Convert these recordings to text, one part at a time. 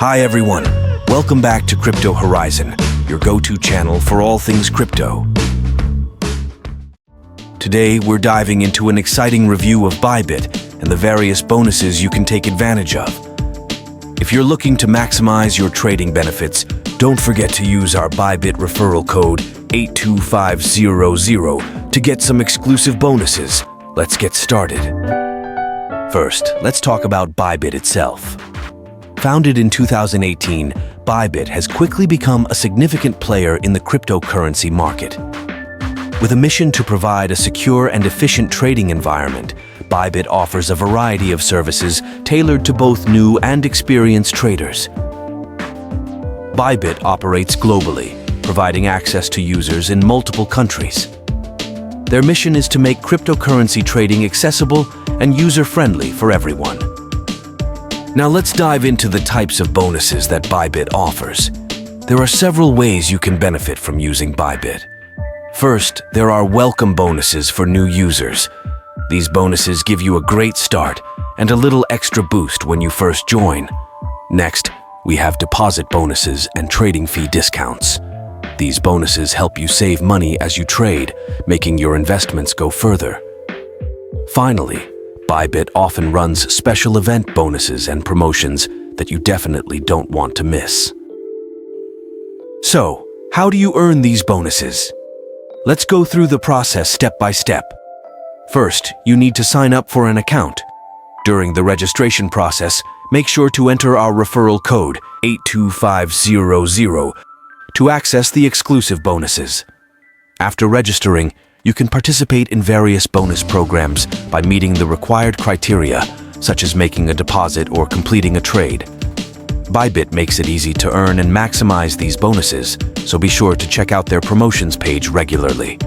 Hi everyone, welcome back to Crypto Horizon, your go-to channel for all things crypto. Today we're diving into an exciting review of Bybit and the various bonuses you can take advantage of. If you're looking to maximize your trading benefits, don't forget to use our Bybit referral code 82500 to get some exclusive bonuses. Let's get started. First, let's talk about Bybit itself. Founded in 2018, Bybit has quickly become a significant player in the cryptocurrency market. With a mission to provide a secure and efficient trading environment, Bybit offers a variety of services tailored to both new and experienced traders. Bybit operates globally, providing access to users in multiple countries. Their mission is to make cryptocurrency trading accessible and user-friendly for everyone. Now let's dive into the types of bonuses that Bybit offers. There are several ways you can benefit from using Bybit. First, there are welcome bonuses for new users. These bonuses give you a great start and a little extra boost when you first join. Next, we have deposit bonuses and trading fee discounts. These bonuses help you save money as you trade, making your investments go further. Finally, Bybit often runs special event bonuses and promotions that you definitely don't want to miss. So, how do you earn these bonuses? Let's go through the process step by step. First, you need to sign up for an account. During the registration process, make sure to enter our referral code 82500 to access the exclusive bonuses. After registering, you can participate in various bonus programs by meeting the required criteria, such as making a deposit or completing a trade. Bybit makes it easy to earn and maximize these bonuses, so be sure to check out their promotions page regularly.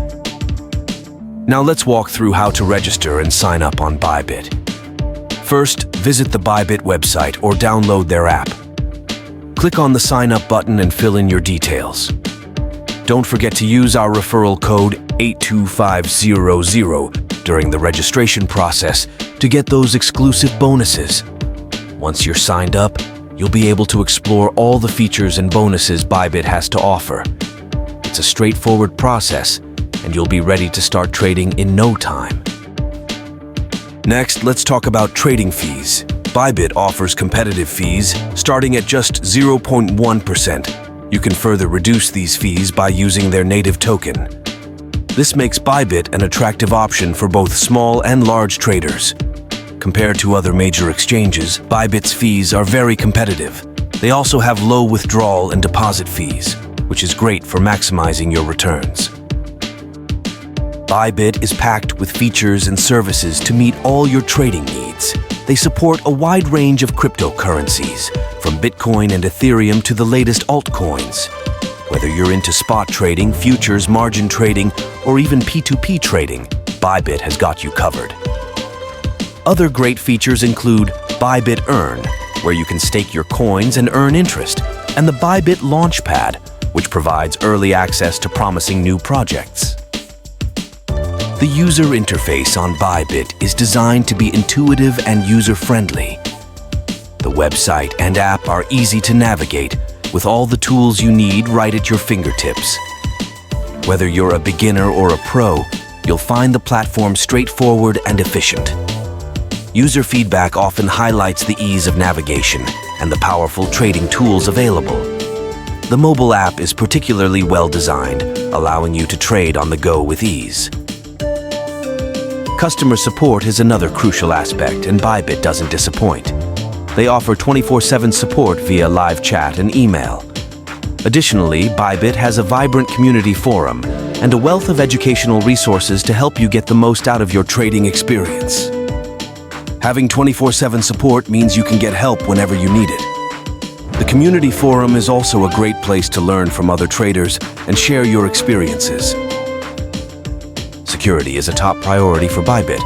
Now let's walk through how to register and sign up on Bybit. First, visit the Bybit website or download their app. Click on the Sign Up button and fill in your details. Don't forget to use our referral code 82500 during the registration process to get those exclusive bonuses. Once you're signed up, you'll be able to explore all the features and bonuses Bybit has to offer. It's a straightforward process, and you'll be ready to start trading in no time. Next, let's talk about trading fees. Bybit offers competitive fees starting at just 0.1%. You can further reduce these fees by using their native token. This makes Bybit an attractive option for both small and large traders. Compared to other major exchanges, Bybit's fees are very competitive. They also have low withdrawal and deposit fees, which is great for maximizing your returns. Bybit is packed with features and services to meet all your trading needs. They support a wide range of cryptocurrencies, from Bitcoin and Ethereum to the latest altcoins. Whether you're into spot trading, futures, margin trading, or even P2P trading, Bybit has got you covered. Other great features include Bybit Earn, where you can stake your coins and earn interest, and the Bybit Launchpad, which provides early access to promising new projects. The user interface on Bybit is designed to be intuitive and user-friendly. The website and app are easy to navigate, with all the tools you need right at your fingertips. Whether you're a beginner or a pro, you'll find the platform straightforward and efficient. User feedback often highlights the ease of navigation and the powerful trading tools available. The mobile app is particularly well designed, allowing you to trade on the go with ease. Customer support is another crucial aspect, and Bybit doesn't disappoint. They offer 24/7 support via live chat and email. Additionally, Bybit has a vibrant community forum and a wealth of educational resources to help you get the most out of your trading experience. Having 24/7 support means you can get help whenever you need it. The community forum is also a great place to learn from other traders and share your experiences. Security is a top priority for Bybit.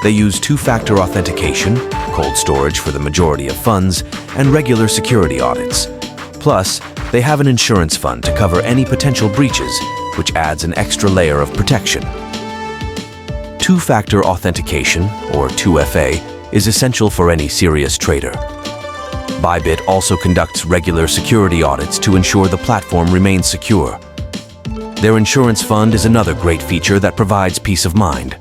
They use two-factor authentication, cold storage for the majority of funds, and regular security audits. Plus, they have an insurance fund to cover any potential breaches, which adds an extra layer of protection. Two-factor authentication, or 2FA, is essential for any serious trader. Bybit also conducts regular security audits to ensure the platform remains secure. Their insurance fund is another great feature that provides peace of mind.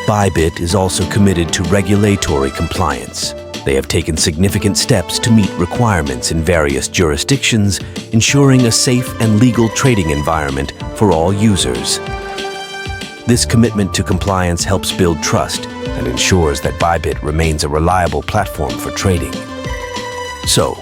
Bybit is also committed to regulatory compliance. They have taken significant steps to meet requirements in various jurisdictions, ensuring a safe and legal trading environment for all users. This commitment to compliance helps build trust and ensures that Bybit remains a reliable platform for trading. So,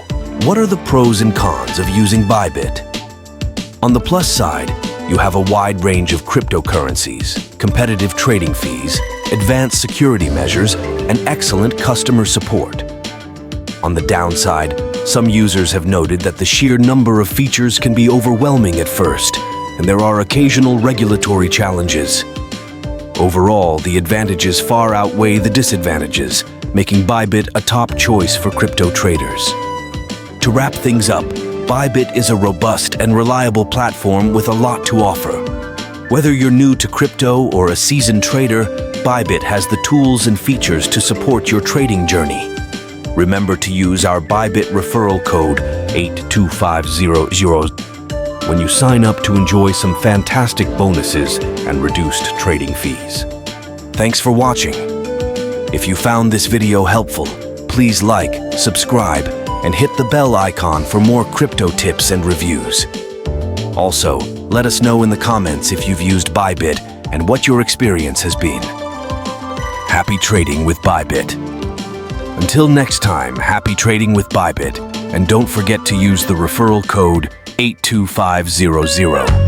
what are the pros and cons of using Bybit? On the plus side, you have a wide range of cryptocurrencies, competitive trading fees, advanced security measures, and excellent customer support. On the downside, some users have noted that the sheer number of features can be overwhelming at first, and there are occasional regulatory challenges. Overall, the advantages far outweigh the disadvantages, making Bybit a top choice for crypto traders. To wrap things up, Bybit is a robust and reliable platform with a lot to offer. Whether you're new to crypto or a seasoned trader, Bybit has the tools and features to support your trading journey. Remember to use our Bybit referral code 82500 when you sign up to enjoy some fantastic bonuses and reduced trading fees. Thanks for watching. If you found this video helpful, please like, subscribe, and hit the bell icon for more crypto tips and reviews. Also, let us know in the comments if you've used Bybit and what your experience has been. Happy trading with Bybit. Until next time, happy trading with Bybit, and don't forget to use the referral code 82500.